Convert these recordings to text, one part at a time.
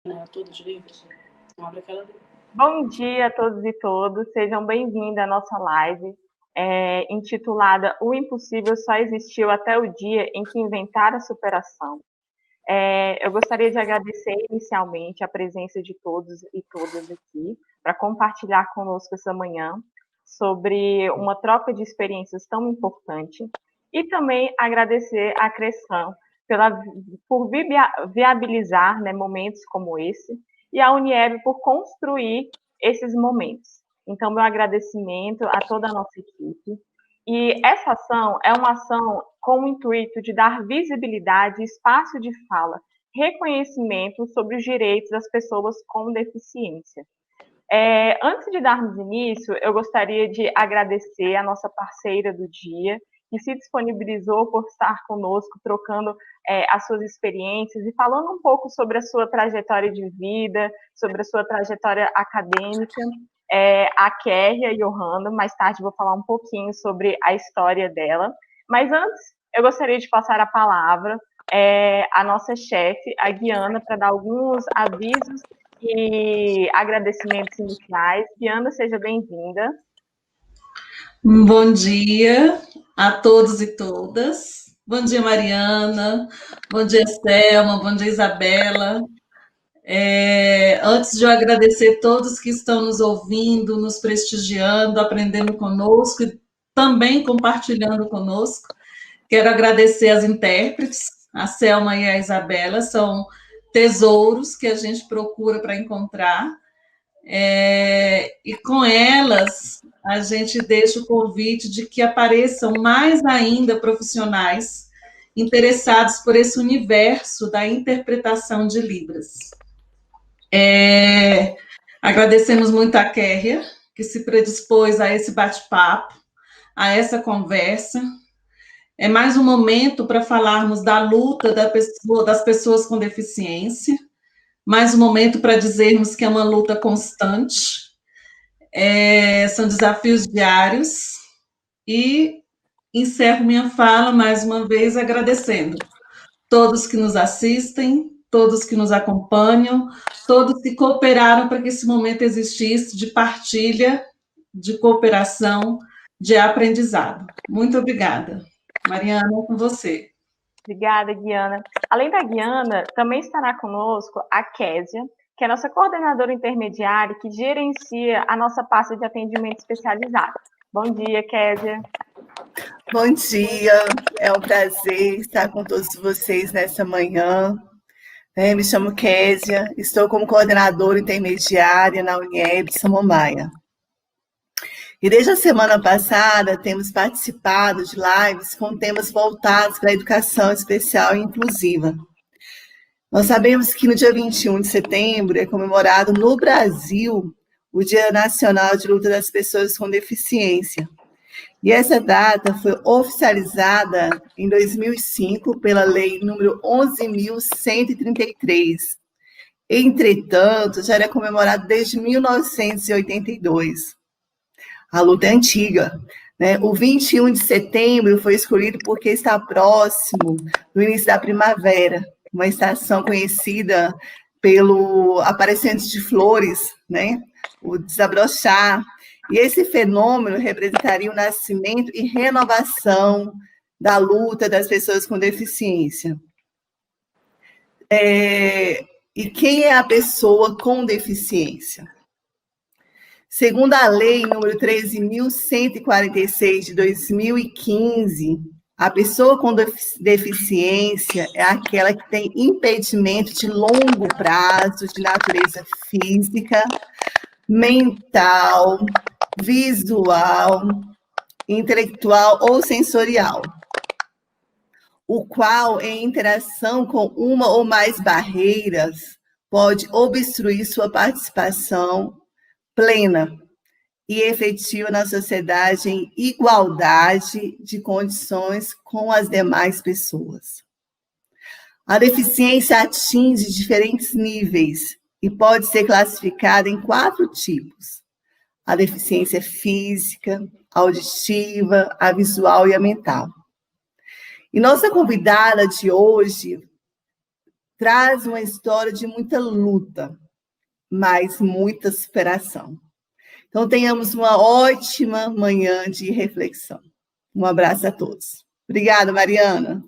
Todos livres. Abre aquela. Bom dia a todos e todas, sejam bem-vindos à nossa live, intitulada O Impossível Só Existiu Até o Dia em que Inventaram a Superação. Eu gostaria de agradecer inicialmente a presença de todos e todas aqui, para compartilhar conosco essa manhã sobre uma troca de experiências tão importante, e também agradecer a Crescam por viabilizar, né, momentos como esse, e a Unieb por construir esses momentos. Então, meu agradecimento a toda a nossa equipe. E essa ação é uma ação com o intuito de dar visibilidade, espaço de fala, reconhecimento sobre os direitos das pessoas com deficiência. Antes de darmos início, eu gostaria de agradecer a nossa parceira do dia, que se disponibilizou por estar conosco, trocando as suas experiências e falando um pouco sobre a sua trajetória de vida, sobre a sua trajetória acadêmica, a Kéria Johanna. Mais tarde vou falar um pouquinho sobre a história dela. Mas antes, eu gostaria de passar a palavra à nossa chefe, a Guiana, para dar alguns avisos e agradecimentos iniciais. Guiana, seja bem-vinda. Bom dia a todos e todas. Bom dia, Mariana. Bom dia, Selma. Bom dia, Isabela. Antes de eu agradecer todos que estão nos ouvindo, nos prestigiando, aprendendo conosco e também compartilhando conosco, quero agradecer as intérpretes, a Selma e a Isabela, são tesouros que a gente procura para encontrar. E com elas, a gente deixa o convite de que apareçam mais ainda profissionais interessados por esse universo da interpretação de Libras. Agradecemos muito a Kéria, que se predispôs a esse bate-papo, a essa conversa. É mais um momento para falarmos da luta das pessoas com deficiência, mais um momento para dizermos que é uma luta constante, são desafios diários, e encerro minha fala mais uma vez agradecendo todos que nos assistem, todos que nos acompanham, todos que cooperaram para que esse momento existisse de partilha, de cooperação, de aprendizado. Muito obrigada. Mariana, com você. Obrigada, Guiana. Além da Guiana, também estará conosco a Késia, que é a nossa coordenadora intermediária, que gerencia a nossa pasta de atendimento especializado. Bom dia, Késia. Bom dia, é um prazer estar com todos vocês nessa manhã. Me chamo Késia, estou como coordenadora intermediária na Unieb Samambaia. E desde a semana passada temos participado de lives com temas voltados para a educação especial e inclusiva. Nós sabemos que no dia 21 de setembro é comemorado no Brasil o Dia Nacional de Luta das Pessoas com Deficiência. E essa data foi oficializada em 2005 pela Lei número 11.133. Entretanto, já era comemorado desde 1982. A luta é antiga, né? O 21 de setembro foi escolhido porque está próximo do início da primavera, uma estação conhecida pelo aparecimento de flores, né? O desabrochar. E esse fenômeno representaria o nascimento e renovação da luta das pessoas com deficiência. E quem é a pessoa com deficiência? Segundo a Lei número 13.146 de 2015, a pessoa com deficiência é aquela que tem impedimento de longo prazo de natureza física, mental, visual, intelectual ou sensorial, o qual, em interação com uma ou mais barreiras, pode obstruir sua participação plena e efetiva na sociedade em igualdade de condições com as demais pessoas. A deficiência atinge diferentes níveis e pode ser classificada em 4 tipos: a deficiência física, a auditiva, a visual e a mental. E nossa convidada de hoje traz uma história de muita luta, mas muita superação. Então, tenhamos uma ótima manhã de reflexão. Um abraço a todos. Obrigada, Mariana.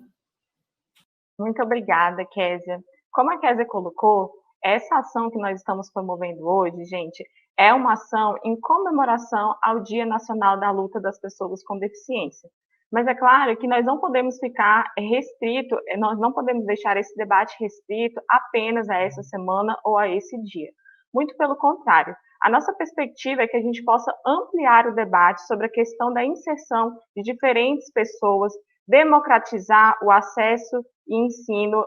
Muito obrigada, Késia. Como a Késia colocou, essa ação que nós estamos promovendo hoje, gente, é uma ação em comemoração ao Dia Nacional da Luta das Pessoas com Deficiência. Mas é claro que nós não podemos ficar restrito, nós não podemos deixar esse debate restrito apenas a essa semana ou a esse dia. Muito pelo contrário, a nossa perspectiva é que a gente possa ampliar o debate sobre a questão da inserção de diferentes pessoas, democratizar o acesso e ensino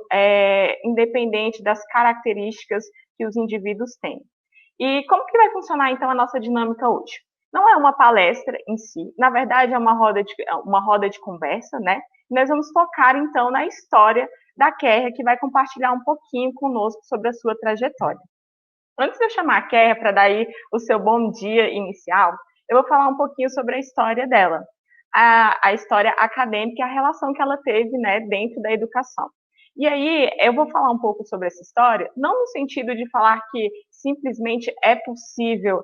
independente das características que os indivíduos têm. E como que vai funcionar, então, a nossa dinâmica hoje? Não é uma palestra em si, na verdade é uma roda de conversa, né? Nós vamos focar, então, na história da Kéria, que vai compartilhar um pouquinho conosco sobre a sua trajetória. Antes de eu chamar a Kéria para dar aí o seu bom dia inicial, eu vou falar um pouquinho sobre a história dela, a história acadêmica e a relação que ela teve, né, dentro da educação. E aí, eu vou falar um pouco sobre essa história, não no sentido de falar que simplesmente é possível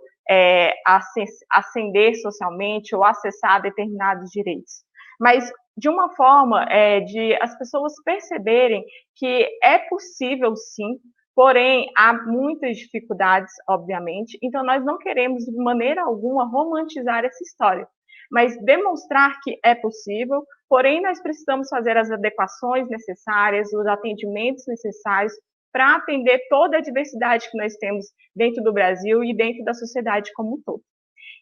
ascender socialmente ou acessar determinados direitos, mas de uma forma de as pessoas perceberem que é possível sim, porém há muitas dificuldades, obviamente, então nós não queremos de maneira alguma romantizar essa história, mas demonstrar que é possível, porém nós precisamos fazer as adequações necessárias, os atendimentos necessários para atender toda a diversidade que nós temos dentro do Brasil e dentro da sociedade como um todo.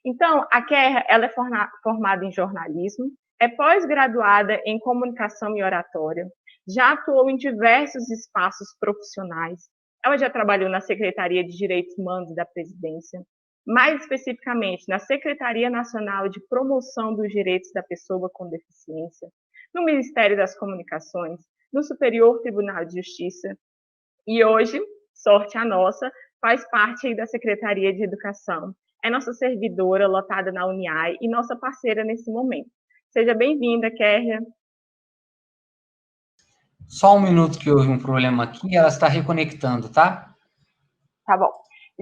Então, a Kéria, ela é formada em jornalismo, é pós-graduada em comunicação e oratória, já atuou em diversos espaços profissionais, ela já trabalhou na Secretaria de Direitos Humanos da Presidência, mais especificamente na Secretaria Nacional de Promoção dos Direitos da Pessoa com Deficiência, no Ministério das Comunicações, no Superior Tribunal de Justiça, e hoje, sorte a nossa, faz parte aí da Secretaria de Educação. É nossa servidora lotada na Uniai e nossa parceira nesse momento. Seja bem-vinda, Kéria. Só um minuto que houve um problema aqui, ela está reconectando, tá? Tá bom.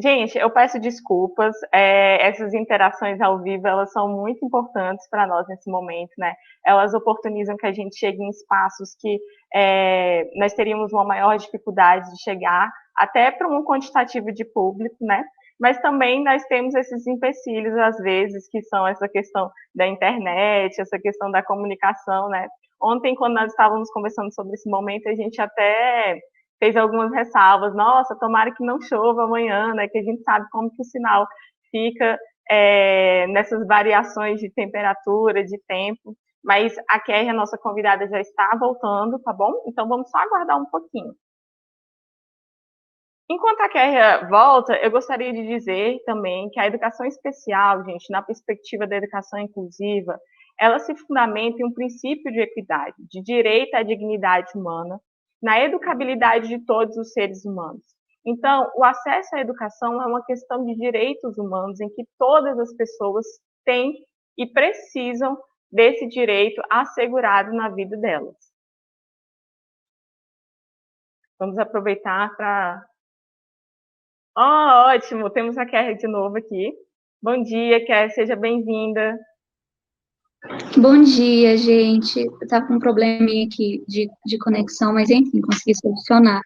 Gente, eu peço desculpas, essas interações ao vivo, elas são muito importantes para nós nesse momento, né? Elas oportunizam que a gente chegue em espaços que nós teríamos uma maior dificuldade de chegar, até para um quantitativo de público, né? Mas também nós temos esses empecilhos, às vezes, que são essa questão da internet, essa questão da comunicação, né? Ontem, quando nós estávamos conversando sobre esse momento, a gente até fez algumas ressalvas, nossa, tomara que não chova amanhã, né, que a gente sabe como que o sinal fica nessas variações de temperatura, de tempo, mas a Kéria, nossa convidada, já está voltando, tá bom? Então vamos só aguardar um pouquinho. Enquanto a Kéria volta, eu gostaria de dizer também que a educação especial, gente, na perspectiva da educação inclusiva, ela se fundamenta em um princípio de equidade, de direito à dignidade humana, na educabilidade de todos os seres humanos. Então, o acesso à educação é uma questão de direitos humanos em que todas as pessoas têm e precisam desse direito assegurado na vida delas. Vamos aproveitar para... Oh, ótimo! Temos a Kéria de novo aqui. Bom dia, Kéria, seja bem-vinda. Bom dia, gente. Eu estava com um probleminha aqui de conexão, mas enfim, consegui solucionar.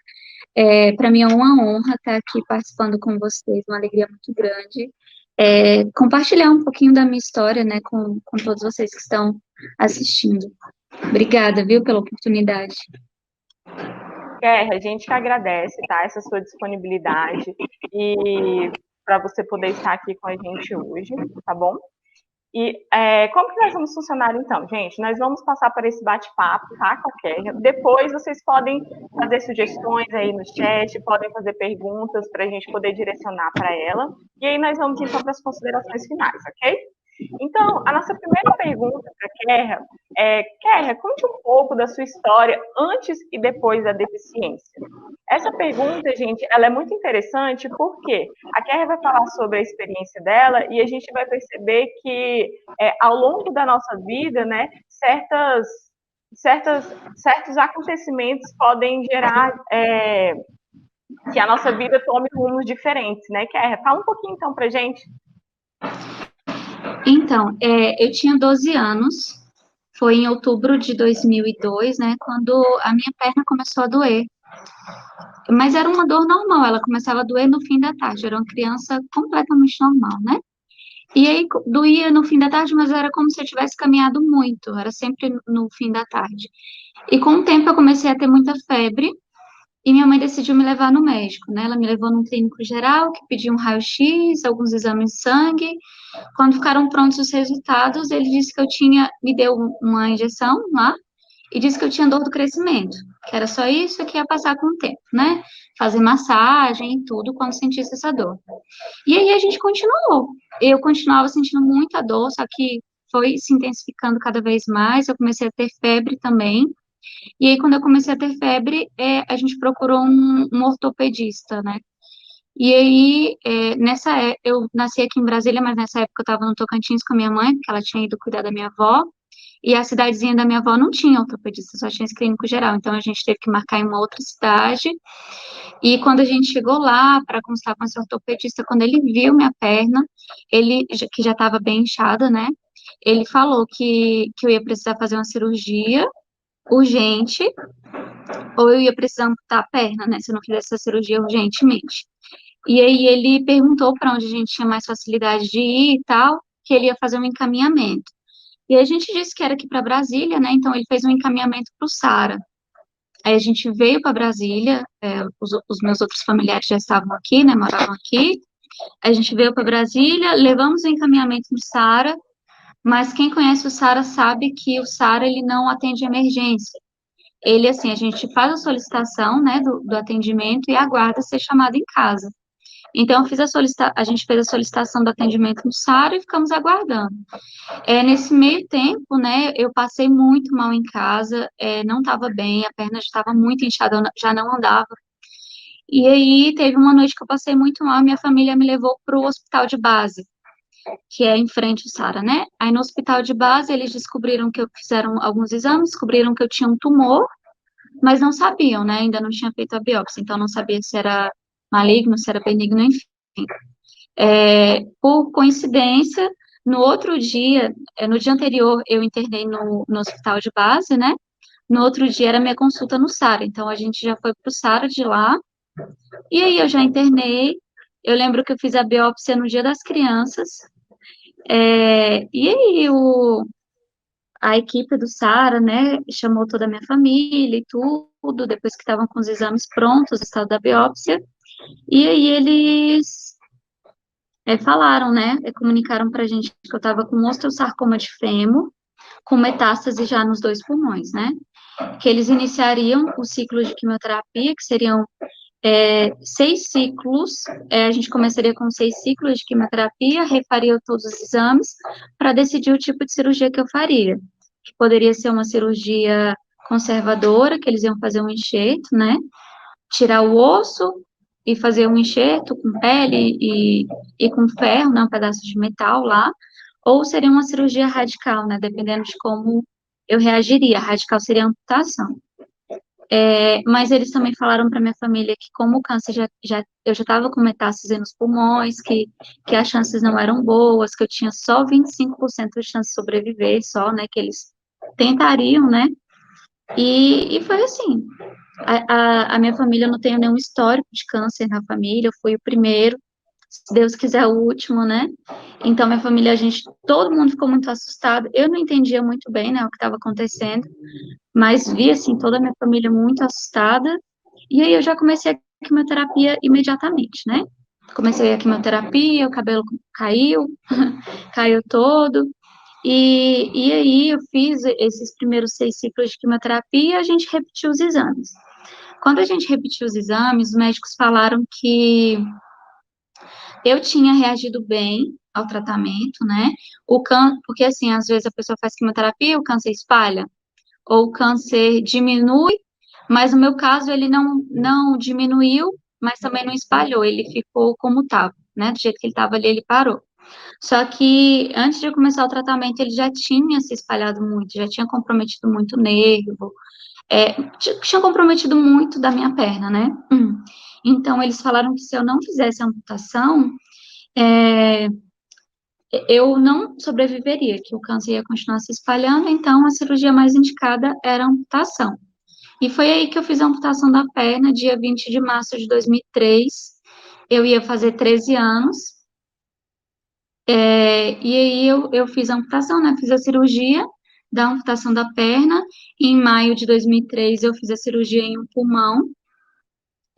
Para mim é uma honra estar aqui participando com vocês, uma alegria muito grande. Compartilhar um pouquinho da minha história, né, com todos vocês que estão assistindo. Obrigada, viu, pela oportunidade. Kéria, a gente que agradece, tá, essa sua disponibilidade e para você poder estar aqui com a gente hoje, tá bom? E como que nós vamos funcionar, então, gente? Nós vamos passar por esse bate-papo, tá, com a Kéria. Depois, vocês podem fazer sugestões aí no chat, podem fazer perguntas para a gente poder direcionar para ela. E aí, nós vamos, então, para as considerações finais, ok? Então, a nossa primeira pergunta para a Kéria Kéria, conte um pouco da sua história antes e depois da deficiência. Essa pergunta, gente, ela é muito interessante porque a Kéria vai falar sobre a experiência dela e a gente vai perceber que, ao longo da nossa vida, né, certas certos acontecimentos podem gerar que a nossa vida tome rumos diferentes, né? Fala um pouquinho então pra gente. Então, eu tinha 12 anos, foi em outubro de 2002, né, quando a minha perna começou a doer. Mas era uma dor normal, ela começava a doer no fim da tarde, era uma criança completamente normal, né? E aí doía no fim da tarde, mas era como se eu tivesse caminhado muito, era sempre no fim da tarde. E com o tempo eu comecei a ter muita febre, e minha mãe decidiu me levar no médico, né? Ela me levou num clínico geral, que pediu um raio-x, alguns exames de sangue. Quando ficaram prontos os resultados, ele disse que me deu uma injeção lá, e disse que eu tinha dor do crescimento, que era só isso que ia passar com o tempo, né? Fazer massagem e tudo quando sentisse essa dor. E aí a gente continuou. Eu continuava sentindo muita dor, só que foi se intensificando cada vez mais. Eu comecei a ter febre também. E aí, quando eu comecei a ter febre, a gente procurou um ortopedista, né? E aí, eu nasci aqui em Brasília, mas nessa época eu estava no Tocantins com a minha mãe, porque ela tinha ido cuidar da minha avó. E a cidadezinha da minha avó não tinha ortopedista, só tinha esse clínico geral. Então, a gente teve que marcar em uma outra cidade. E quando a gente chegou lá para consultar com esse ortopedista, quando ele viu minha perna, que já estava bem inchada, né? Ele falou que eu ia precisar fazer uma cirurgia urgente, ou eu ia precisar amputar a perna, né? Se eu não fizesse essa cirurgia urgentemente. E aí ele perguntou para onde a gente tinha mais facilidade de ir e tal, que ele ia fazer um encaminhamento. E a gente disse que era aqui para Brasília, né? Então ele fez um encaminhamento para o Sara. Aí a gente veio para Brasília, os meus outros familiares já estavam aqui, né? Moravam aqui. A gente veio para Brasília, levamos o encaminhamento no Sara, mas quem conhece o Sara sabe que o Sara ele não atende emergência. Ele, assim, a gente faz a solicitação, né, do atendimento e aguarda ser chamado em casa. Então, a gente fez a solicitação do atendimento no Sara e ficamos aguardando. Nesse meio tempo, né, eu passei muito mal em casa, não estava bem, a perna já estava muito inchada, eu já não andava. E aí, teve uma noite que eu passei muito mal, minha família me levou para o hospital de base, que é em frente ao Sara, né? Aí, no hospital de base, eles descobriram que fizeram alguns exames, descobriram que eu tinha um tumor, mas não sabiam, né? Ainda não tinha feito a biópsia, então não sabia se era maligno, se era benigno, enfim. Por coincidência, no outro dia, no dia anterior, eu internei no hospital de base, né? No outro dia era minha consulta no Sara, então a gente já foi pro Sara de lá, e aí eu já internei, eu lembro que eu fiz a biópsia no Dia das Crianças, e aí a equipe do Sara, né, chamou toda a minha família e tudo, depois que estavam com os exames prontos, o estado da biópsia, e aí eles falaram, né, comunicaram pra gente que eu estava com osteosarcoma de fêmur, com metástase já nos 2 pulmões, né, que eles iniciariam o ciclo de quimioterapia, que seriam 6 ciclos, a gente começaria com 6 ciclos de quimioterapia, refaria todos os exames, para decidir o tipo de cirurgia que eu faria, que poderia ser uma cirurgia conservadora, que eles iam fazer um enxerto, né, tirar o osso, e fazer um enxerto com pele e com ferro, né, um pedaço de metal lá, ou seria uma cirurgia radical, né, dependendo de como eu reagiria. A radical seria a amputação. Mas eles também falaram para minha família que como o câncer eu já estava com metástase nos pulmões, que as chances não eram boas, que eu tinha só 25% de chance de sobreviver, só, né, que eles tentariam, né, e foi assim. A minha família, eu não tenho nenhum histórico de câncer na família, eu fui o primeiro, se Deus quiser o último, né? Então, minha família, todo mundo ficou muito assustado, eu não entendia muito bem, né, o que estava acontecendo, mas vi, assim, toda a minha família muito assustada, e aí eu já comecei a quimioterapia imediatamente, né? Comecei a quimioterapia, o cabelo caiu, caiu todo, e aí eu fiz esses primeiros 6 ciclos de quimioterapia e a gente repetiu os exames. Quando a gente repetiu os exames, os médicos falaram que eu tinha reagido bem ao tratamento, né? Porque assim, às vezes a pessoa faz quimioterapia, o câncer espalha, ou o câncer diminui, mas no meu caso ele não diminuiu, mas também não espalhou, ele ficou como estava, né? Do jeito que ele estava ali, ele parou. Só que antes de começar o tratamento, ele já tinha se espalhado muito, já tinha comprometido muito o nervo, tinha comprometido muito da minha perna, né? Então, eles falaram que se eu não fizesse a amputação, é, eu não sobreviveria, que o câncer ia continuar se espalhando, então a cirurgia mais indicada era a amputação. E foi aí que eu fiz a amputação da perna, dia 20 de março de 2003. Eu ia fazer 13 anos, e aí eu fiz a amputação, né? Fiz a cirurgia da amputação da perna. Em maio de 2003, eu fiz a cirurgia em um pulmão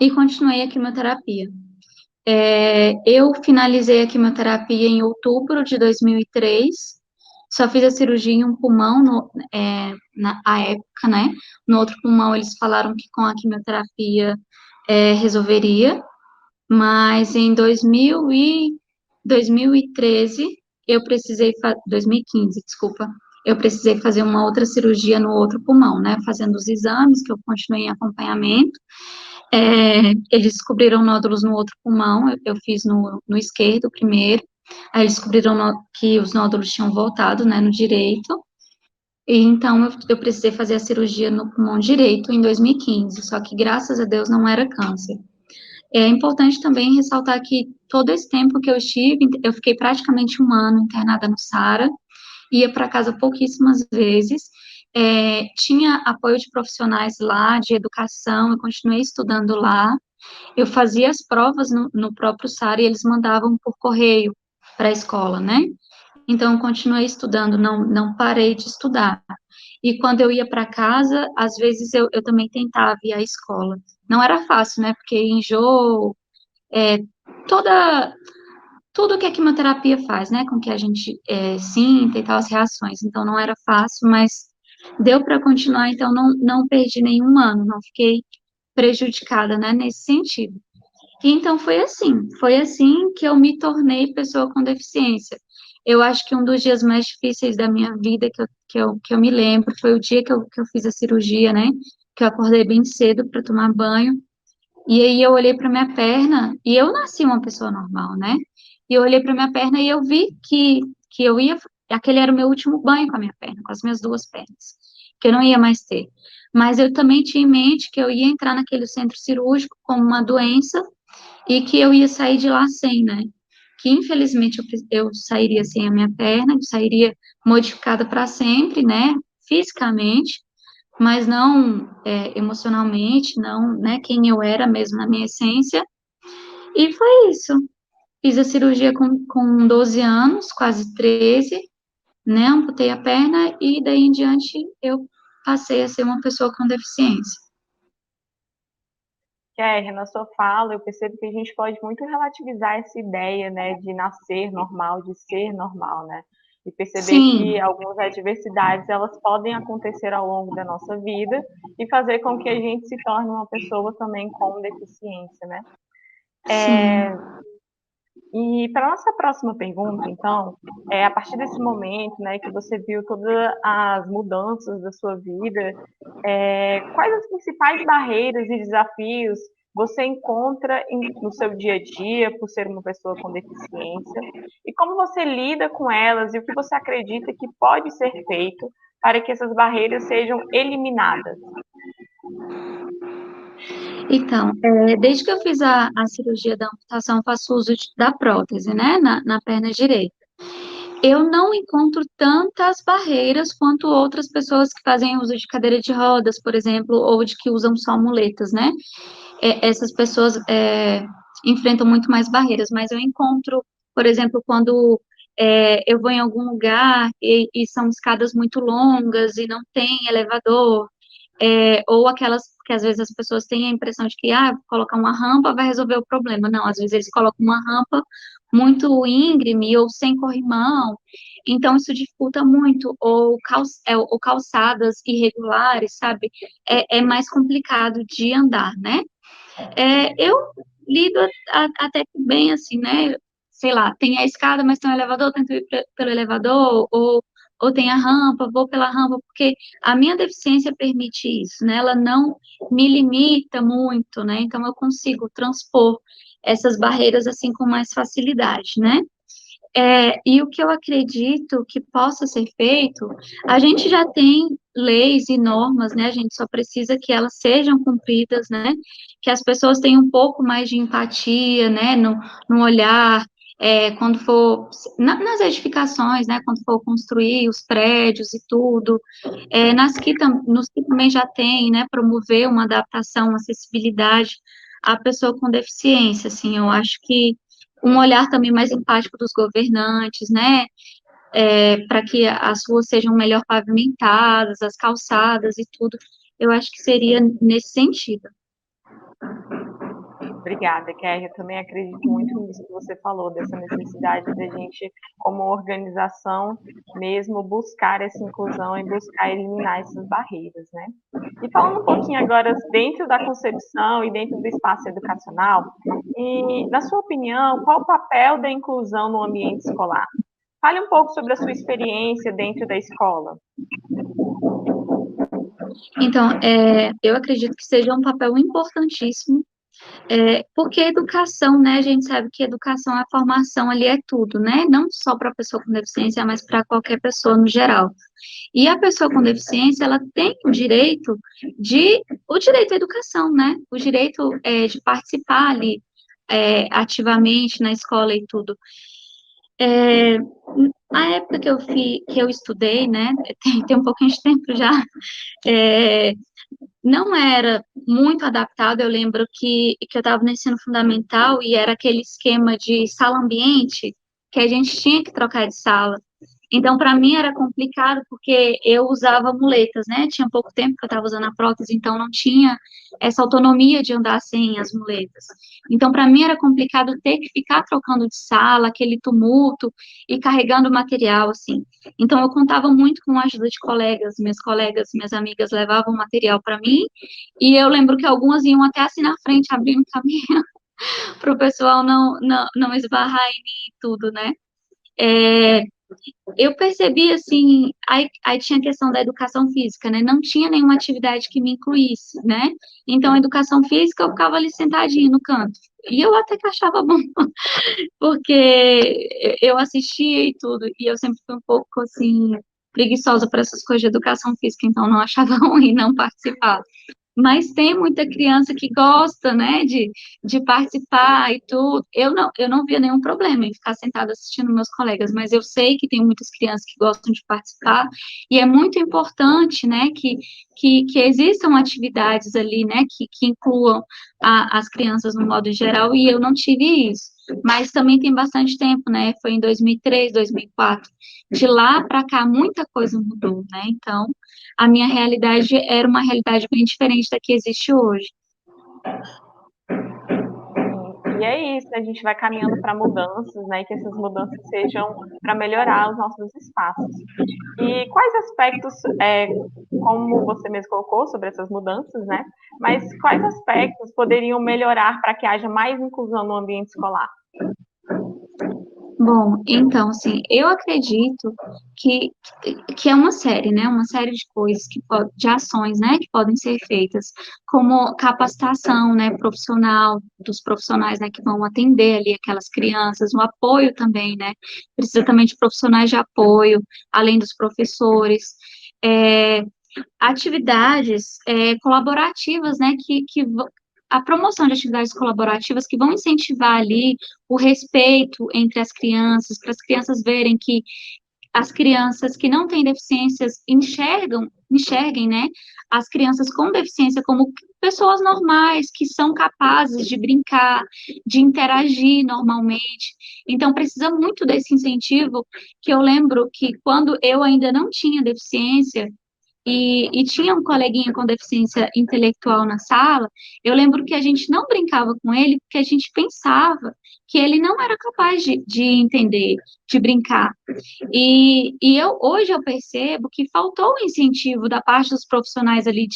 e continuei a quimioterapia. Eu finalizei a quimioterapia em outubro de 2003, só fiz a cirurgia em um pulmão na época, né? No outro pulmão, eles falaram que com a quimioterapia resolveria, mas em 2013, 2015, desculpa, eu precisei fazer uma outra cirurgia no outro pulmão, né? Fazendo os exames, que eu continuei em acompanhamento. Eles descobriram nódulos no outro pulmão, eu fiz no esquerdo primeiro, aí eles descobriram que os nódulos tinham voltado, né, no direito, e então eu precisei fazer a cirurgia no pulmão direito em 2015, só que graças a Deus não era câncer. É importante também ressaltar que todo esse tempo que eu estive, eu fiquei praticamente 1 ano internada no SARA, ia para casa pouquíssimas vezes, tinha apoio de profissionais lá, de educação, eu continuei estudando lá, eu fazia as provas no próprio SARA e eles mandavam por correio para a escola, né? Então, eu continuei estudando, não parei de estudar. E quando eu ia para casa, às vezes eu também tentava ir à escola. Não era fácil, né? Porque enjoo, é, tudo que a quimioterapia faz, né? Com que a gente sinta e tal, as reações. Então, não era fácil, mas deu para continuar, então não perdi nenhum ano, não fiquei prejudicada, né? Nesse sentido. E então foi assim que eu me tornei pessoa com deficiência. Eu acho que um dos dias mais difíceis da minha vida que eu me lembro foi o dia que eu fiz a cirurgia, né? Que eu acordei bem cedo para tomar banho. E aí eu olhei para minha perna e eu nasci uma pessoa normal, né? E eu olhei para minha perna e eu vi que eu ia. Aquele era o meu último banho com a minha perna, com as minhas 2 pernas, que eu não ia mais ter. Mas eu também tinha em mente que eu ia entrar naquele centro cirúrgico como uma doença e que eu ia sair de lá sem, né? Que infelizmente eu sairia sem a minha perna, eu sairia modificada para sempre, né? Fisicamente, mas não emocionalmente, não, né? Quem eu era mesmo na minha essência. E foi isso. Fiz a cirurgia com 12 anos, quase 13, né? Amputei a perna e daí em diante eu passei a ser uma pessoa com deficiência. Kerry, na sua fala, eu percebo que a gente pode muito relativizar essa ideia, né, de nascer normal, de ser normal, né? E perceber Sim. que algumas adversidades, elas podem acontecer ao longo da nossa vida e fazer com que a gente se torne uma pessoa também com deficiência, né? Sim. E para a nossa próxima pergunta, então, a partir desse momento, né, que você viu todas as mudanças da sua vida, quais as principais barreiras e desafios você encontra no seu dia a dia por ser uma pessoa com deficiência? E como você lida com elas e o que você acredita que pode ser feito para que essas barreiras sejam eliminadas? Então, desde que eu fiz a cirurgia da amputação, faço uso da prótese, né, na perna direita. Eu não encontro tantas barreiras quanto outras pessoas que fazem uso de cadeira de rodas, por exemplo, ou de que usam só muletas, né? Essas pessoas enfrentam muito mais barreiras, mas eu encontro, por exemplo, quando eu vou em algum lugar e são escadas muito longas e não tem elevador, ou aquelas que às vezes as pessoas têm a impressão de que, colocar uma rampa vai resolver o problema. Não, às vezes eles colocam uma rampa muito íngreme ou sem corrimão, então isso dificulta muito, ou calçadas irregulares, sabe? É mais complicado de andar, né? Eu lido até que bem, assim, né? Sei lá, tem a escada, mas tem o elevador, tento ir pelo elevador, ou tem a rampa, vou pela rampa, porque a minha deficiência permite isso, né? Ela não me limita muito, né? Então, eu consigo transpor essas barreiras, assim, com mais facilidade, né? E o que eu acredito que possa ser feito, a gente já tem leis e normas, né? A gente só precisa que elas sejam cumpridas, né? Que as pessoas tenham um pouco mais de empatia, né? No olhar, quando for nas edificações, né? Quando for construir os prédios e tudo, nos que também já tem, né? Promover uma adaptação, uma acessibilidade à pessoa com deficiência, assim, eu acho que um olhar também mais empático dos governantes, né, para que as ruas sejam melhor pavimentadas, as calçadas e tudo, eu acho que seria nesse sentido. Obrigada, Kéria. Eu também acredito muito nisso que você falou, dessa necessidade da gente, como organização, mesmo buscar essa inclusão e buscar eliminar essas barreiras, né? E falando um pouquinho agora dentro da concepção e dentro do espaço educacional, e, na sua opinião, qual o papel da inclusão no ambiente escolar? Fale um pouco sobre a sua experiência dentro da escola. Então, eu acredito que seja um papel importantíssimo, porque a educação, né, a gente sabe que educação, a formação ali é tudo, né, não só para a pessoa com deficiência, mas para qualquer pessoa no geral. E a pessoa com deficiência, ela tem o direito à educação, né, o direito de participar ali ativamente na escola e tudo. Na época que eu estudei, né, tem um pouquinho de tempo já, não era muito adaptado. Eu lembro que eu estava no ensino fundamental e era aquele esquema de sala ambiente, que a gente tinha que trocar de sala. Então, para mim era complicado, porque eu usava muletas, né? Tinha pouco tempo que eu estava usando a prótese, então não tinha essa autonomia de andar sem as muletas. Então, para mim era complicado ter que ficar trocando de sala, aquele tumulto, e carregando material, assim. Então, eu contava muito com a ajuda de colegas, minhas amigas levavam material para mim, e eu lembro que algumas iam até assim na frente, abrindo caminho, para o pessoal não esbarrar em mim e tudo, né? Eu percebi, assim, aí tinha a questão da educação física, né? Não tinha nenhuma atividade que me incluísse, né? Então, a educação física, eu ficava ali sentadinha no canto. E eu até que achava bom, porque eu assistia e tudo, e eu sempre fui um pouco, assim, preguiçosa para essas coisas de educação física, então não achava ruim não participar. Mas tem muita criança que gosta, né, de participar e tudo. Eu não via nenhum problema em ficar sentada assistindo meus colegas, mas eu sei que tem muitas crianças que gostam de participar, e é muito importante, né, que existam atividades ali, né, que incluam as crianças no modo geral, e eu não tive isso. Mas também tem bastante tempo, né, foi em 2003, 2004. De lá para cá, muita coisa mudou, né, então a minha realidade era uma realidade bem diferente da que existe hoje. E é isso, a gente vai caminhando para mudanças, né? E que essas mudanças sejam para melhorar os nossos espaços. E quais aspectos, como você mesmo colocou sobre essas mudanças, né? Mas quais aspectos poderiam melhorar para que haja mais inclusão no ambiente escolar? Bom, então, assim, eu acredito que é uma série, né, uma série de coisas, de ações, né, que podem ser feitas, como capacitação, né, profissional, dos profissionais, né, que vão atender ali aquelas crianças, o apoio também, né, precisa também de profissionais de apoio, além dos professores, atividades colaborativas, né, a promoção de atividades colaborativas que vão incentivar ali o respeito entre as crianças, para as crianças verem que as crianças que não têm deficiências enxerguem, né, as crianças com deficiência como pessoas normais, que são capazes de brincar, de interagir normalmente. Então, precisa muito desse incentivo, que eu lembro que quando eu ainda não tinha deficiência, e tinha um coleguinha com deficiência intelectual na sala, eu lembro que a gente não brincava com ele, porque a gente pensava que ele não era capaz de entender, de brincar. Hoje eu percebo que faltou o incentivo da parte dos profissionais ali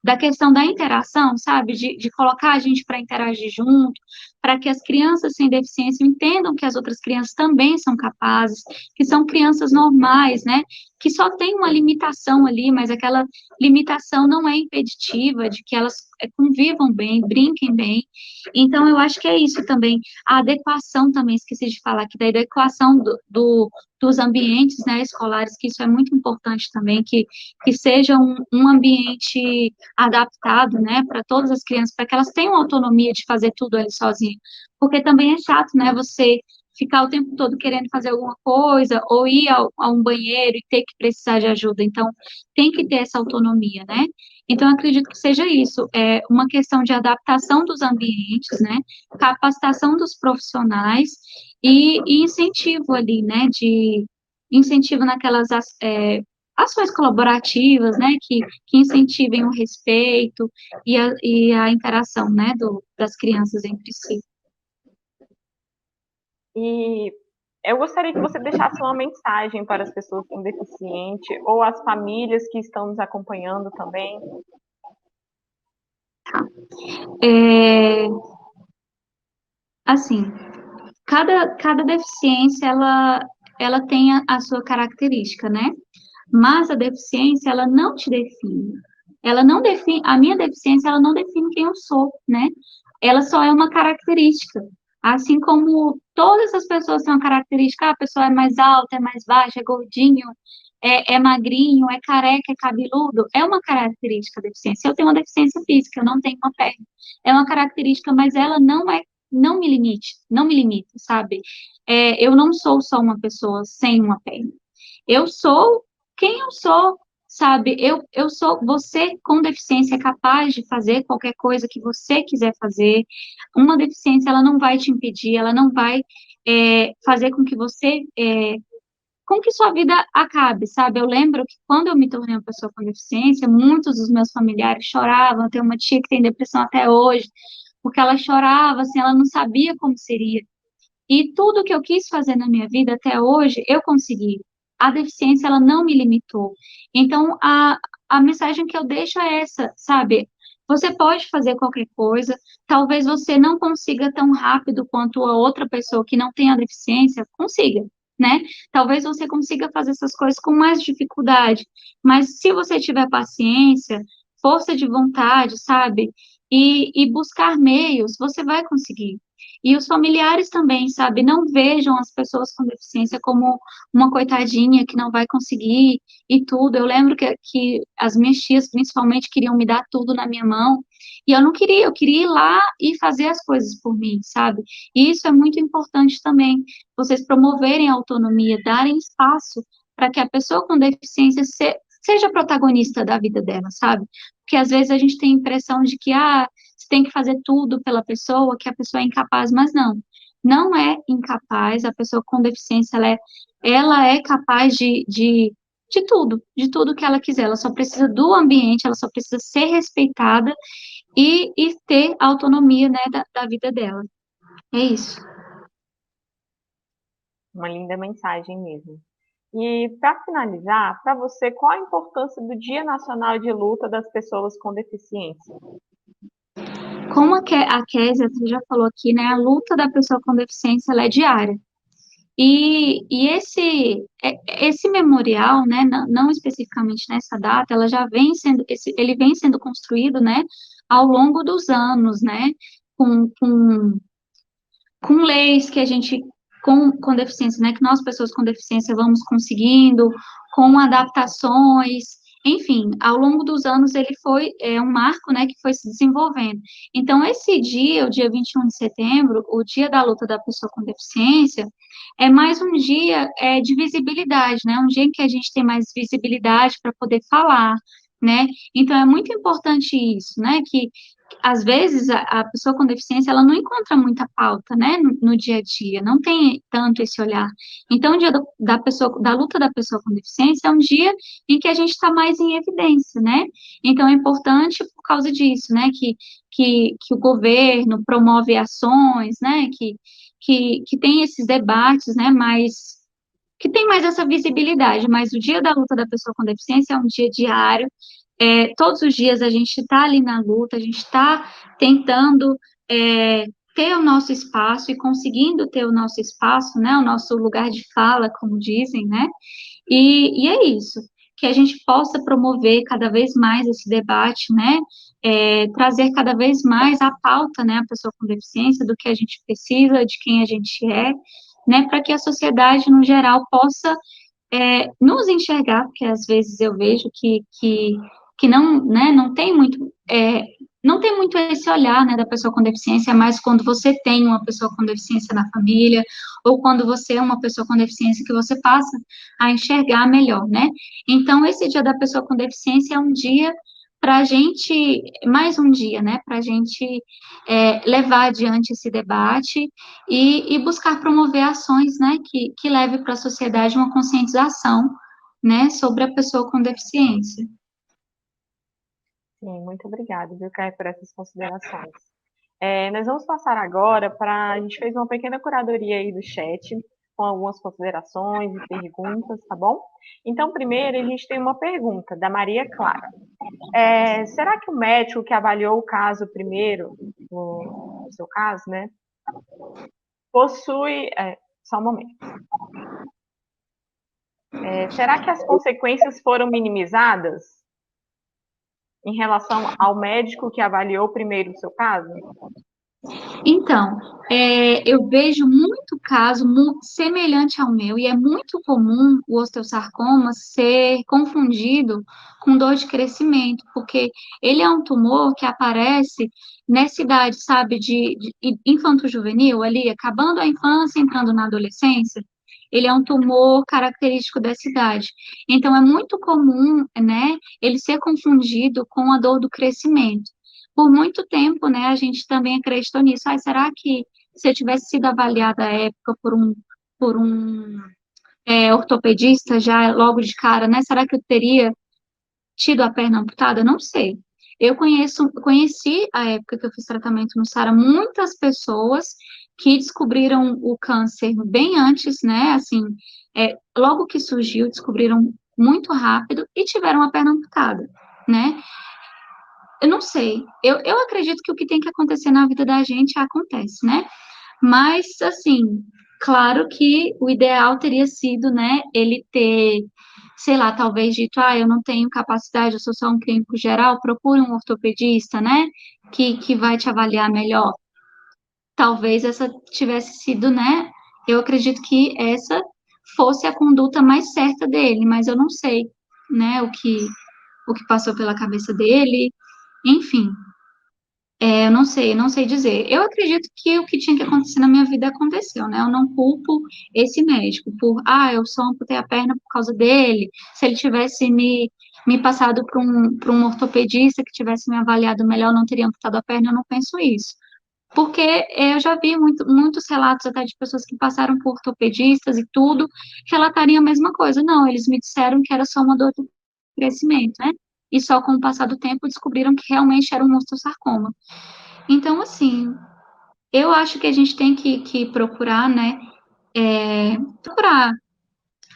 da questão da interação, sabe? De colocar a gente para interagir junto, para que as crianças sem deficiência entendam que as outras crianças também são capazes, que são crianças normais, né, que só tem uma limitação ali, mas aquela limitação não é impeditiva de que elas convivam bem, brinquem bem. Então, eu acho que é isso também, a adequação também, esqueci de falar aqui, da adequação dos ambientes, né, escolares, que isso é muito importante também, que seja um ambiente adaptado, né, para todas as crianças, para que elas tenham autonomia de fazer tudo ali sozinha, porque também é chato, né, você ficar o tempo todo querendo fazer alguma coisa, ou ir a um banheiro e ter que precisar de ajuda, então, tem que ter essa autonomia, né, então, acredito que seja isso, é uma questão de adaptação dos ambientes, né, capacitação dos profissionais e incentivo ali, né, de incentivo naquelas ações colaborativas, né, que incentivem o respeito e a interação, né, das crianças entre si. E eu gostaria que você deixasse uma mensagem para as pessoas com deficiente ou as famílias que estão nos acompanhando também. Assim, cada deficiência, ela tem a sua característica, né? Mas a deficiência, ela não te define. Ela não define, a minha deficiência, ela não define quem eu sou, né? Ela só é uma característica. Assim como todas as pessoas têm uma característica, a pessoa é mais alta, é mais baixa, é gordinho, é magrinho, é careca, é cabeludo, é uma característica da deficiência. Eu tenho uma deficiência física, eu não tenho uma perna. É uma característica, mas ela não me limite, não me limita, sabe? Eu não sou só uma pessoa sem uma perna. Eu sou quem eu sou, sabe? Eu sou, você com deficiência é capaz de fazer qualquer coisa que você quiser fazer. Uma deficiência, ela não vai te impedir, ela não vai fazer com que você, com que sua vida acabe, sabe? Eu lembro que quando eu me tornei uma pessoa com deficiência, muitos dos meus familiares choravam. Eu tenho uma tia que tem depressão até hoje, porque ela chorava, assim, ela não sabia como seria. E tudo que eu quis fazer na minha vida até hoje, eu consegui. A deficiência, ela não me limitou. Então, a mensagem que eu deixo é essa, sabe? Você pode fazer qualquer coisa, talvez você não consiga tão rápido quanto a outra pessoa que não tem a deficiência consiga, né? Talvez você consiga fazer essas coisas com mais dificuldade, mas se você tiver paciência, força de vontade, sabe? E buscar meios, você vai conseguir. E os familiares também, sabe, não vejam as pessoas com deficiência como uma coitadinha que não vai conseguir e tudo. Eu lembro que as minhas tias, principalmente, queriam me dar tudo na minha mão, e eu não queria, eu queria ir lá e fazer as coisas por mim, sabe? E isso é muito importante também, vocês promoverem a autonomia, darem espaço para que a pessoa com deficiência seja protagonista da vida dela, sabe? Porque às vezes a gente tem a impressão de que, você tem que fazer tudo pela pessoa, que a pessoa é incapaz, mas não é incapaz, a pessoa com deficiência, ela é capaz de tudo que ela quiser, ela só precisa do ambiente, ela só precisa ser respeitada e ter autonomia, né, da vida dela. É isso. Uma linda mensagem mesmo. E, para finalizar, para você, qual a importância do Dia Nacional de Luta das Pessoas com Deficiência? Como a Kézia já falou aqui, né, a luta da pessoa com deficiência, ela é diária. E esse memorial, né, não especificamente nessa data, ela já vem sendo, ele vem sendo construído, né, ao longo dos anos, né, com leis que a gente, com deficiência, né, que nós, pessoas com deficiência, vamos conseguindo, com adaptações, enfim, ao longo dos anos ele foi um marco, né, que foi se desenvolvendo. Então, esse dia, o dia 21 de setembro, o dia da luta da pessoa com deficiência, é mais um dia de visibilidade, né, um dia em que a gente tem mais visibilidade para poder falar, né, então é muito importante isso, né, que às vezes a pessoa com deficiência, ela não encontra muita pauta, né, no dia a dia, não tem tanto esse olhar. Então, o dia da luta da pessoa com deficiência é um dia em que a gente está mais em evidência, né? Então, é importante por causa disso, né, que o governo promove ações, né, que tem esses debates, né, que tem mais essa visibilidade, mas o dia da luta da pessoa com deficiência é um dia diário, todos os dias a gente está ali na luta, a gente está tentando ter o nosso espaço e conseguindo ter o nosso espaço, né, o nosso lugar de fala, como dizem, né, e é isso, que a gente possa promover cada vez mais esse debate, né, trazer cada vez mais a pauta, né, a pessoa com deficiência, do que a gente precisa, de quem a gente é, né, para que a sociedade, no geral, possa nos enxergar, porque às vezes eu vejo que não, né, não tem muito esse olhar, né, da pessoa com deficiência, mas quando você tem uma pessoa com deficiência na família, ou quando você é uma pessoa com deficiência que você passa a enxergar melhor, né? Então, esse dia da pessoa com deficiência é um dia para a gente, mais um dia, né, para a gente levar adiante esse debate e buscar promover ações, né, que leve para a sociedade uma conscientização, né, sobre a pessoa com deficiência. Sim, muito obrigada, viu, Caio, por essas considerações. Nós vamos passar agora para... A gente fez uma pequena curadoria aí do chat, com algumas considerações e perguntas, tá bom? Então, primeiro, a gente tem uma pergunta da Maria Clara. Será que o médico que avaliou o caso primeiro, no seu caso, né, possui... só um momento. Será que as consequências foram minimizadas em relação ao médico que avaliou primeiro o seu caso? Então, eu vejo muito caso semelhante ao meu, e é muito comum o osteosarcoma ser confundido com dor de crescimento, porque ele é um tumor que aparece nessa idade, sabe, de infanto-juvenil, ali, acabando a infância, entrando na adolescência. Ele é um tumor característico dessa idade. Então, é muito comum, né, ele ser confundido com a dor do crescimento. Por muito tempo, né, a gente também acreditou nisso. Será que se eu tivesse sido avaliada à época por um ortopedista já logo de cara, né, será que eu teria tido a perna amputada? Não sei. Eu conheci, a época que eu fiz tratamento no SARA, muitas pessoas que descobriram o câncer bem antes, né, assim, logo que surgiu, descobriram muito rápido e tiveram a perna amputada, né? Eu não sei. Eu acredito que o que tem que acontecer na vida da gente acontece, né? Mas, assim, claro que o ideal teria sido, né, ele ter, sei lá, talvez dito, eu não tenho capacidade, eu sou só um clínico geral, procure um ortopedista, né, que vai te avaliar melhor. Talvez essa tivesse sido, né, eu acredito que essa fosse a conduta mais certa dele, mas eu não sei, né, o que passou pela cabeça dele, enfim, eu não sei dizer. Eu acredito que o que tinha que acontecer na minha vida aconteceu, né? Eu não culpo esse médico por, eu só amputei a perna por causa dele. Se ele tivesse me passado para um ortopedista que tivesse me avaliado melhor, eu não teria amputado a perna, eu não penso isso. Porque eu já vi muitos relatos até de pessoas que passaram por ortopedistas e tudo, relatariam a mesma coisa. Não, eles me disseram que era só uma dor de crescimento, né? E só com o passar do tempo descobriram que realmente era um osteosarcoma. Então, assim, eu acho que a gente tem que procurar, né, procurar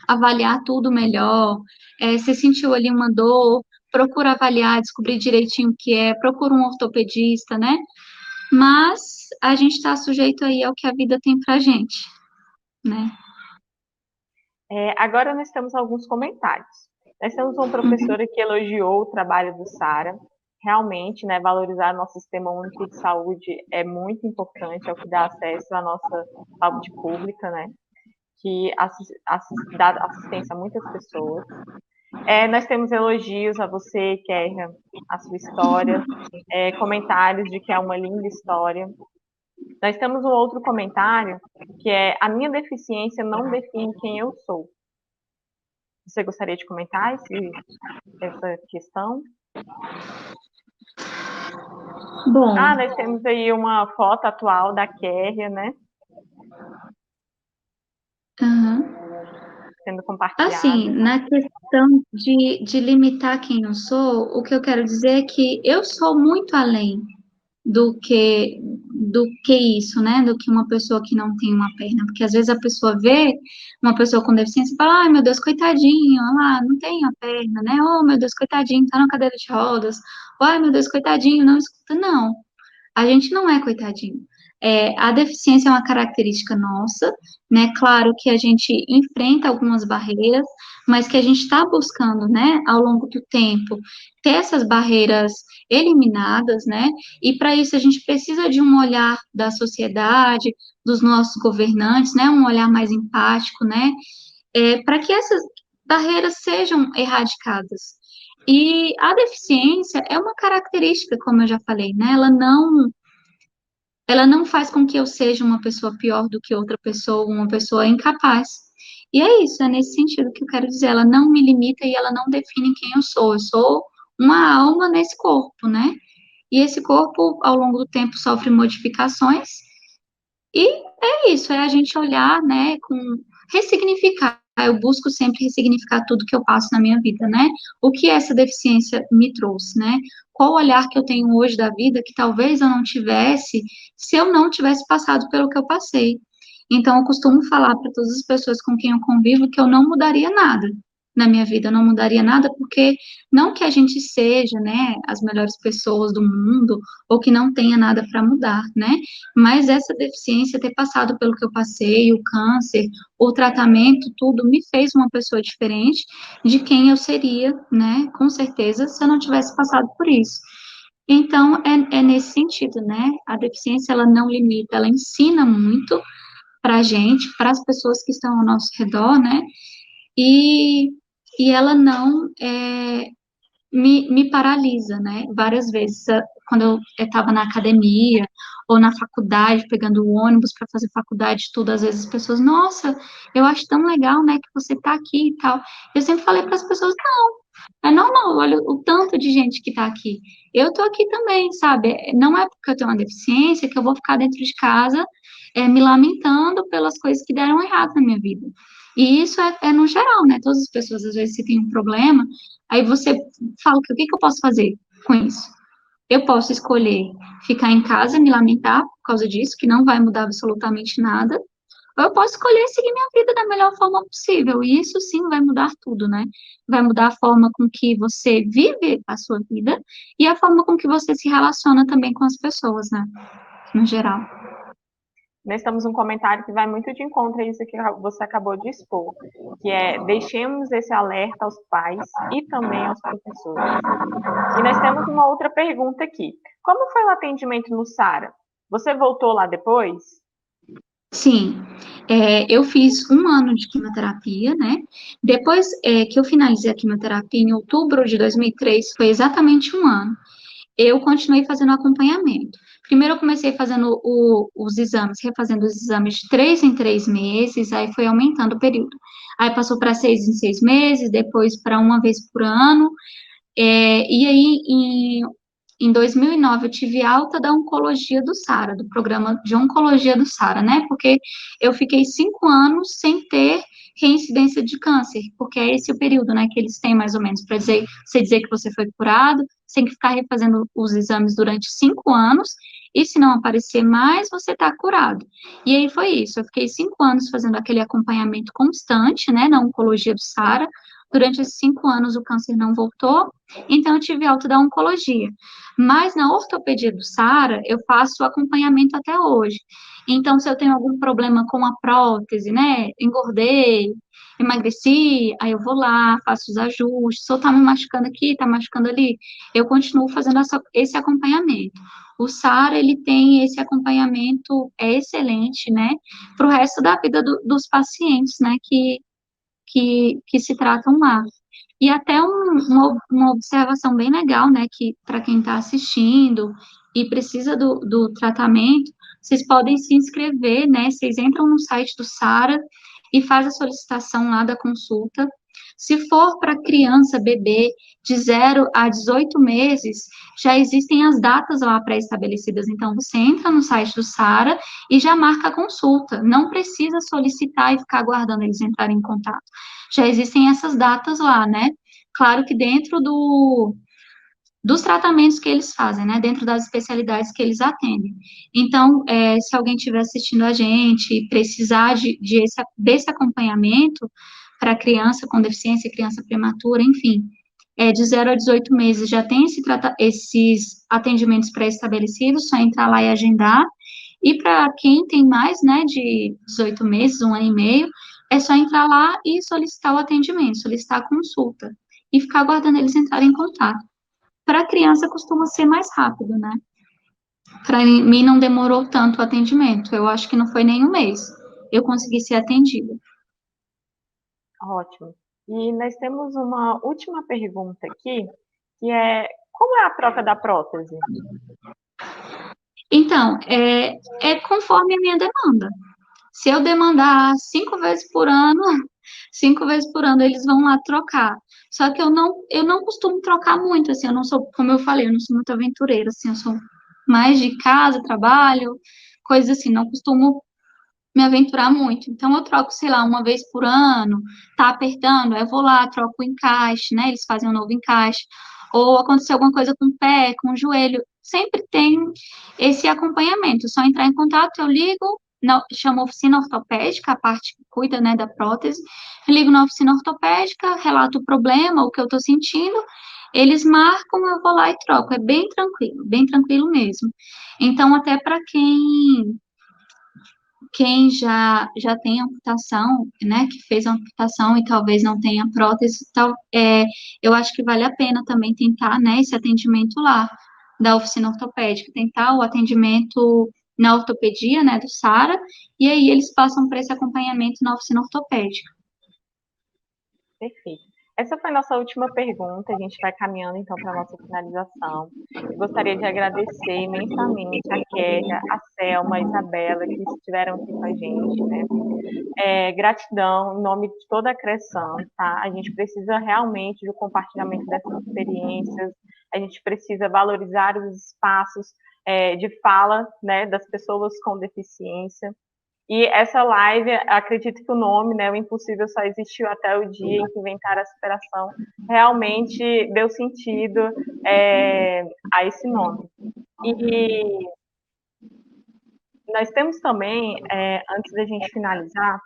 avaliar tudo melhor, se sentiu ali uma dor, procura avaliar, descobrir direitinho o que procura um ortopedista, né, mas a gente está sujeito aí ao que a vida tem pra gente, né. Agora nós temos alguns comentários. Nós temos uma professora que elogiou o trabalho do SARA. Realmente, né, valorizar nosso sistema único de saúde é muito importante, é o que dá acesso à nossa saúde pública, né, que dá assistência a muitas pessoas. Nós temos elogios a você, Kéria, a sua história, comentários de que é uma linda história. Nós temos um outro comentário, que é: a minha deficiência não define quem eu sou. Você gostaria de comentar essa questão? Bom. Nós temos aí uma foto atual da Kéria, né? Sendo compartilhada. Assim, na questão de limitar quem eu sou, o que eu quero dizer é que eu sou muito além do que isso, né? Do que uma pessoa que não tem uma perna. Porque às vezes a pessoa vê uma pessoa com deficiência e fala: ai, meu Deus, coitadinho, olha lá, não tem a perna, né? Oh, meu Deus, coitadinho, tá na cadeira de rodas. Oh, ai, meu Deus, coitadinho, não escuta. Não, a gente não é coitadinho. A deficiência é uma característica nossa, né? Claro que a gente enfrenta algumas barreiras, mas que a gente está buscando, né, ao longo do tempo, ter essas barreiras eliminadas, né? E para isso a gente precisa de um olhar da sociedade, dos nossos governantes, né? Um olhar mais empático, né? Para que essas barreiras sejam erradicadas. E a deficiência é uma característica, como eu já falei, né? Ela não faz com que eu seja uma pessoa pior do que outra pessoa, uma pessoa incapaz. E é isso, é nesse sentido que eu quero dizer. Ela não me limita e ela não define quem eu sou. Eu sou uma alma nesse corpo, né? E esse corpo, ao longo do tempo, sofre modificações. E é isso, é a gente olhar, né, ressignificar. Eu busco sempre ressignificar tudo que eu passo na minha vida, né? O que essa deficiência me trouxe, né? Qual o olhar que eu tenho hoje da vida que talvez eu não tivesse se eu não tivesse passado pelo que eu passei. Então, eu costumo falar para todas as pessoas com quem eu convivo que eu não mudaria nada na minha vida, eu não mudaria nada, porque não que a gente seja, né, as melhores pessoas do mundo, ou que não tenha nada para mudar, né? Mas essa deficiência, ter passado pelo que eu passei, o câncer, o tratamento, tudo me fez uma pessoa diferente de quem eu seria, né? Com certeza, se eu não tivesse passado por isso. Então, é nesse sentido, né? A deficiência, ela não limita, ela ensina muito para a gente, para as pessoas que estão ao nosso redor, né? E ela não me paralisa, né? Várias vezes, quando eu estava na academia ou na faculdade, pegando o ônibus para fazer faculdade, tudo, às vezes as pessoas, nossa, eu acho tão legal, né, que você está aqui e tal. Eu sempre falei para as pessoas, não, é normal, olha o tanto de gente que está aqui. Eu estou aqui também, sabe? Não é porque eu tenho uma deficiência que eu vou ficar dentro de casa me lamentando pelas coisas que deram errado na minha vida. E isso é no geral, né? Todas as pessoas, às vezes, se tem um problema, aí você fala, o que eu posso fazer com isso? Eu posso escolher ficar em casa, me lamentar por causa disso, que não vai mudar absolutamente nada, ou eu posso escolher seguir minha vida da melhor forma possível, e isso sim vai mudar tudo, né? Vai mudar a forma com que você vive a sua vida e a forma com que você se relaciona também com as pessoas, né? No geral. Nós temos um comentário que vai muito de encontro a isso que você acabou de expor, que é deixemos esse alerta aos pais e também aos professores. E nós temos uma outra pergunta aqui. Como foi o atendimento no SARA? Você voltou lá depois? Sim, eu fiz 1 ano de quimioterapia, né? Depois que eu finalizei a quimioterapia, em outubro de 2003, foi exatamente 1 ano, eu continuei fazendo acompanhamento. Primeiro eu comecei fazendo os exames, refazendo os exames de 3 em 3 meses, aí foi aumentando o período. Aí passou para 6 em 6 meses, depois para 1 vez por ano, e aí em 2009 eu tive alta da oncologia do SARA, do programa de oncologia do SARA, né? Porque eu fiquei 5 anos sem ter reincidência de câncer, porque é esse o período, né, que eles têm mais ou menos para você dizer que você foi curado, você tem que ficar refazendo os exames durante 5 anos, e se não aparecer mais, você está curado. E aí foi isso, eu fiquei 5 anos fazendo aquele acompanhamento constante, né, na oncologia do SARA. Durante esses 5 anos o câncer não voltou, então eu tive alta da oncologia. Mas na ortopedia do SARA, eu faço acompanhamento até hoje. Então, se eu tenho algum problema com a prótese, né, engordei, emagreci, aí eu vou lá, faço os ajustes, se eu tá me machucando aqui, tá machucando ali, eu continuo fazendo esse acompanhamento. O SARA, ele tem esse acompanhamento, excelente, né, para o resto da vida dos pacientes, né, que se tratam lá. E até uma observação bem legal, né, que para quem está assistindo e precisa do tratamento, vocês podem se inscrever, né, vocês entram no site do SARA e faz a solicitação lá da consulta. Se for para criança, bebê, de 0 a 18 meses, já existem as datas lá pré-estabelecidas. Então, você entra no site do SARA e já marca a consulta. Não precisa solicitar e ficar aguardando eles entrarem em contato. Já existem essas datas lá, né? Claro que dentro dos tratamentos que eles fazem, né? Dentro das especialidades que eles atendem. Então, se alguém estiver assistindo a gente e precisar desse acompanhamento para criança com deficiência, criança prematura, enfim, de 0 a 18 meses já tem esses atendimentos pré-estabelecidos, só entrar lá e agendar. E para quem tem mais, né, de 18 meses, 1 ano e meio, é só entrar lá e solicitar o atendimento, solicitar a consulta e ficar aguardando eles entrarem em contato. Para a criança costuma ser mais rápido, né? Para mim não demorou tanto o atendimento, eu acho que não foi nem 1 mês. Eu consegui ser atendida. Ótimo. E nós temos uma última pergunta aqui, que é: como é a troca da prótese? Então, é conforme a minha demanda. Se eu demandar 5 vezes por ano, 5 vezes por ano eles vão lá trocar. Só que eu não costumo trocar muito, assim, eu não sou, como eu falei, eu não sou muito aventureira, assim, eu sou mais de casa, trabalho, coisas assim, não costumo me aventurar muito. Então, eu troco, sei lá, 1 vez por ano, tá apertando, aí eu vou lá, troco o encaixe, né? Eles fazem um novo encaixe. Ou aconteceu alguma coisa com o pé, com o joelho. Sempre tem esse acompanhamento. Só entrar em contato, eu ligo, chamo a oficina ortopédica, a parte que cuida, né, da prótese. Eu ligo na oficina ortopédica, relato o problema, o que eu tô sentindo. Eles marcam, eu vou lá e troco. É bem tranquilo mesmo. Então, até para quem já tem amputação, né, que fez a amputação e talvez não tenha prótese, eu acho que vale a pena também tentar, né, esse atendimento lá da oficina ortopédica, tentar o atendimento na ortopedia, né, do Sara, e aí eles passam para esse acompanhamento na oficina ortopédica. Perfeito. Essa foi a nossa última pergunta, a gente vai caminhando então para a nossa finalização. Eu gostaria de agradecer imensamente a Kéria, a Selma, a Isabela, que estiveram aqui com a gente, né? Gratidão em nome de toda a Cressan, tá? A gente precisa realmente do compartilhamento dessas experiências, a gente precisa valorizar os espaços de fala, né, das pessoas com deficiência. E essa live, acredito que o nome, né, o impossível só existiu até o dia em que inventaram a superação, realmente deu sentido a esse nome. E nós temos também, antes da gente finalizar,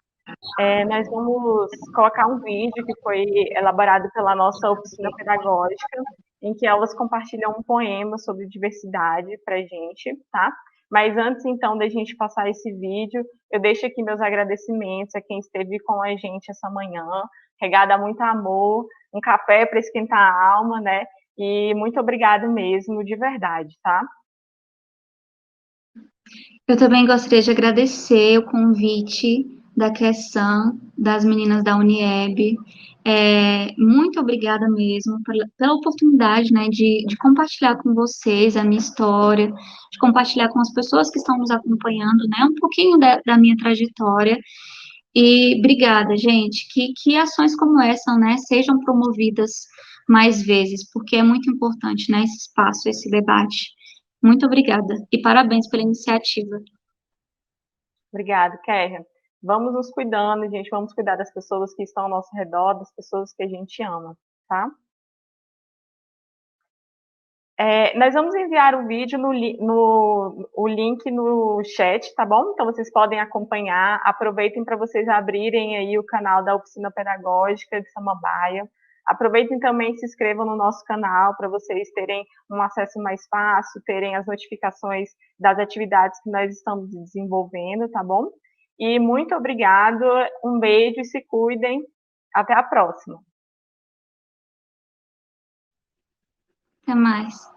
nós vamos colocar um vídeo que foi elaborado pela nossa oficina pedagógica, em que elas compartilham um poema sobre diversidade para a gente, tá? Mas antes, então, da gente passar esse vídeo, eu deixo aqui meus agradecimentos a quem esteve com a gente essa manhã, regada a muito amor, um café para esquentar a alma, né? E muito obrigada mesmo, de verdade, tá? Eu também gostaria de agradecer o convite da Cressan, das meninas da Unieb. Muito obrigada mesmo pela oportunidade, né, de compartilhar com vocês a minha história, de compartilhar com as pessoas que estão nos acompanhando, né, um pouquinho da minha trajetória. E obrigada, gente, que ações como essa, né, sejam promovidas mais vezes, porque é muito importante, né, esse espaço, esse debate. Muito obrigada e parabéns pela iniciativa. Obrigada, Kéria. Vamos nos cuidando, gente. Vamos cuidar das pessoas que estão ao nosso redor, das pessoas que a gente ama, tá? Nós vamos enviar o vídeo o link no chat, tá bom? Então vocês podem acompanhar. Aproveitem para vocês abrirem aí o canal da Oficina Pedagógica de Samambaia. Aproveitem também e se inscrevam no nosso canal para vocês terem um acesso mais fácil, terem as notificações das atividades que nós estamos desenvolvendo, tá bom? E muito obrigado, um beijo e se cuidem. Até a próxima. Até mais.